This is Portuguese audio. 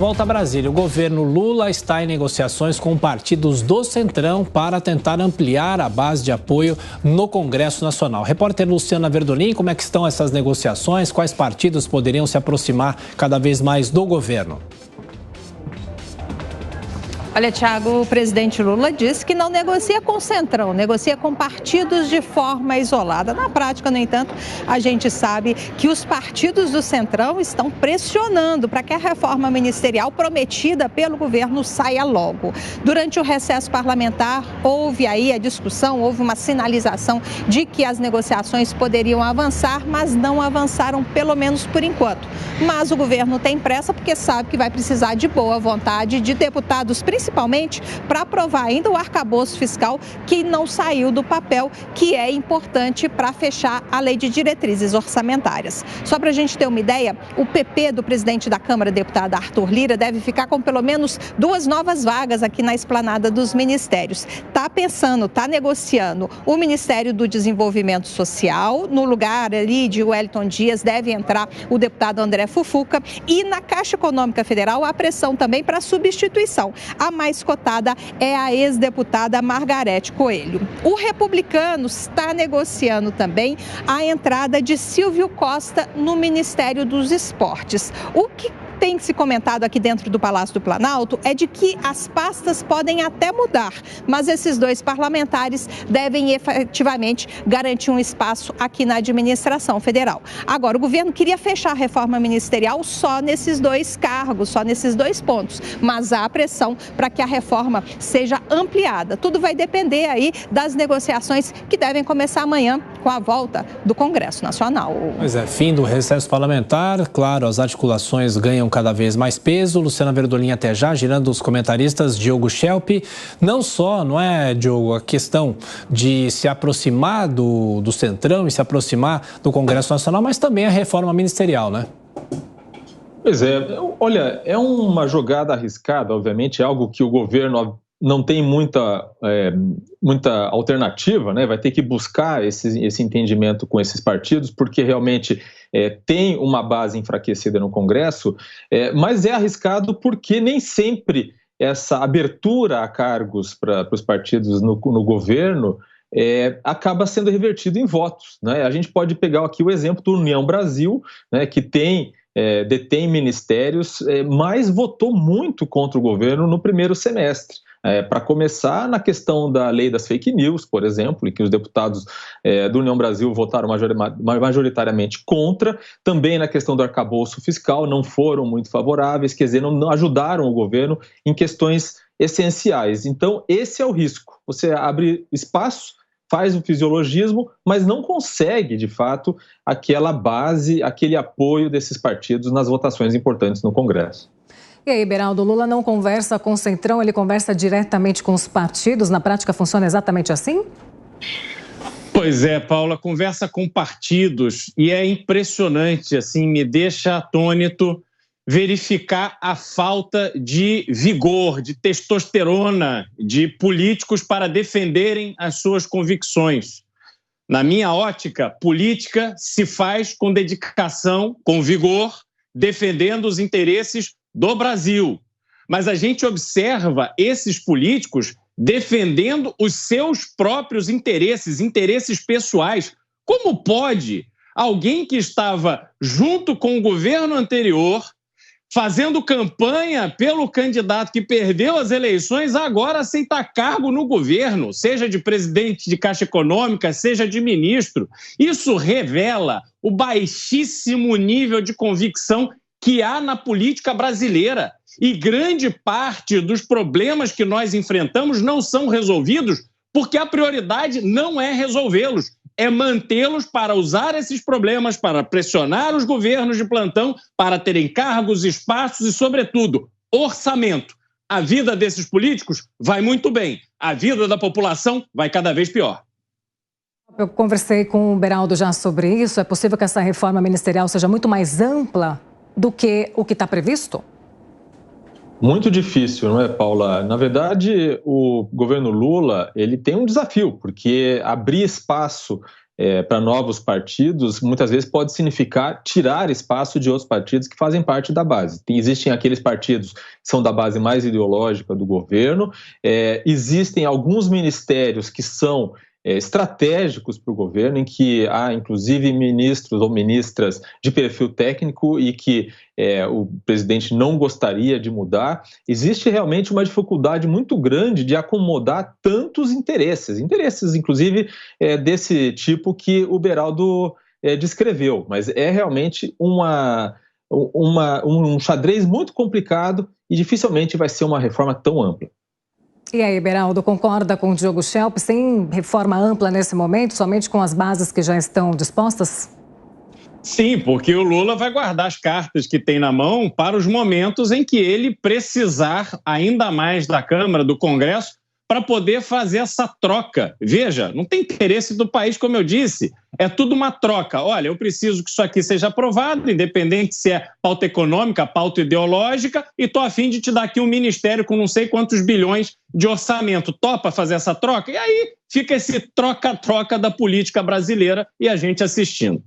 Volta a Brasília. O governo Lula está em negociações com partidos do Centrão para tentar ampliar a base de apoio no Congresso Nacional. Repórter Luciana Verdolim, como é que estão essas negociações? Quais partidos poderiam se aproximar cada vez mais do governo? Olha, Thiago, o presidente Lula disse que não negocia com o Centrão, negocia com partidos de forma isolada. Na prática, no entanto, a gente sabe que os partidos do Centrão estão pressionando para que a reforma ministerial prometida pelo governo saia logo. Durante o recesso parlamentar, houve aí a discussão, houve uma sinalização de que as negociações poderiam avançar, mas não avançaram, pelo menos por enquanto. Mas o governo tem pressa porque sabe que vai precisar de boa vontade de deputados, principalmente para aprovar ainda o arcabouço fiscal que não saiu do papel, que é importante para fechar a lei de diretrizes orçamentárias. Só para a gente ter uma ideia, o PP do presidente da Câmara, deputado Arthur Lira, deve ficar com pelo menos 2 novas vagas aqui na esplanada dos ministérios. Está negociando o Ministério do Desenvolvimento Social, no lugar ali de Wellington Dias deve entrar o deputado André Fufuca, e na Caixa Econômica Federal há pressão também para substituição. A mais cotada é a ex-deputada Margarete Coelho. O republicano está negociando também a entrada de Silvio Costa no Ministério dos Esportes. O que tem se comentado aqui dentro do Palácio do Planalto é de que as pastas podem até mudar, mas esses 2 parlamentares devem efetivamente garantir um espaço aqui na administração federal. Agora, o governo queria fechar a reforma ministerial só nesses 2 cargos, só nesses 2 pontos, mas há pressão para que a reforma seja ampliada. Tudo vai depender aí das negociações que devem começar amanhã com a volta do Congresso Nacional. Pois é, fim do recesso parlamentar, claro, as articulações ganham cada vez mais peso. Luciana Verdolim até já, girando os comentaristas, Diogo Schelp. Não só, não é, Diogo, a questão de se aproximar do Centrão e se aproximar do Congresso Nacional, mas também a reforma ministerial, né? Pois é, olha, é uma jogada arriscada, obviamente, é algo que o governo não tem muita alternativa, né? Vai ter que buscar esse entendimento com esses partidos, porque realmente tem uma base enfraquecida no Congresso, mas é arriscado porque nem sempre essa abertura a cargos para os partidos no governo acaba sendo revertido em votos, né? A gente pode pegar aqui o exemplo do União Brasil, né, que detém ministérios, mas votou muito contra o governo no primeiro semestre. Para começar, na questão da lei das fake news, por exemplo, em que os deputados do União Brasil votaram majoritariamente contra, também na questão do arcabouço fiscal, não foram muito favoráveis, quer dizer, não ajudaram o governo em questões essenciais. Então, esse é o risco. Você abre espaço, faz o fisiologismo, mas não consegue, de fato, aquela base, aquele apoio desses partidos nas votações importantes no Congresso. E aí, Beraldo, Lula não conversa com o Centrão, ele conversa diretamente com os partidos? Na prática, funciona exatamente assim? Pois é, Paula, conversa com partidos e é impressionante, assim, me deixa atônito verificar a falta de vigor, de testosterona de políticos para defenderem as suas convicções. Na minha ótica, política se faz com dedicação, com vigor, defendendo os interesses do Brasil. Mas a gente observa esses políticos defendendo os seus próprios interesses pessoais. Como pode alguém que estava junto com o governo anterior, fazendo campanha pelo candidato que perdeu as eleições, agora aceitar cargo no governo, seja de presidente de Caixa Econômica, seja de ministro? Isso revela o baixíssimo nível de convicção que há na política brasileira. E grande parte dos problemas que nós enfrentamos não são resolvidos porque a prioridade não é resolvê-los, é mantê-los para usar esses problemas para pressionar os governos de plantão, para terem cargos, espaços e, sobretudo, orçamento. A vida desses políticos vai muito bem, a vida da população vai cada vez pior. Eu conversei com o Beraldo já sobre isso. É possível que essa reforma ministerial seja muito mais ampla do que o que está previsto? Muito difícil, não é, Paula? Na verdade, o governo Lula ele tem um desafio, porque abrir espaço para novos partidos, muitas vezes pode significar tirar espaço de outros partidos que fazem parte da base. Existem aqueles partidos que são da base mais ideológica do governo, existem alguns ministérios que são estratégicos para o governo, em que há inclusive ministros ou ministras de perfil técnico e que o presidente não gostaria de mudar. Existe realmente uma dificuldade muito grande de acomodar tantos interesses inclusive desse tipo que o Beraldo descreveu, mas é realmente um xadrez muito complicado e dificilmente vai ser uma reforma tão ampla. E aí, Beraldo, concorda com o Diogo Schelp, sem reforma ampla nesse momento, somente com as bases que já estão dispostas? Sim, porque o Lula vai guardar as cartas que tem na mão para os momentos em que ele precisar ainda mais da Câmara, do Congresso, para poder fazer essa troca. Veja, não tem interesse do país, como eu disse, é tudo uma troca. Olha, eu preciso que isso aqui seja aprovado, independente se é pauta econômica, pauta ideológica, e estou a fim de te dar aqui um ministério com não sei quantos bilhões de orçamento. Topa fazer essa troca? E aí fica esse troca-troca da política brasileira e a gente assistindo.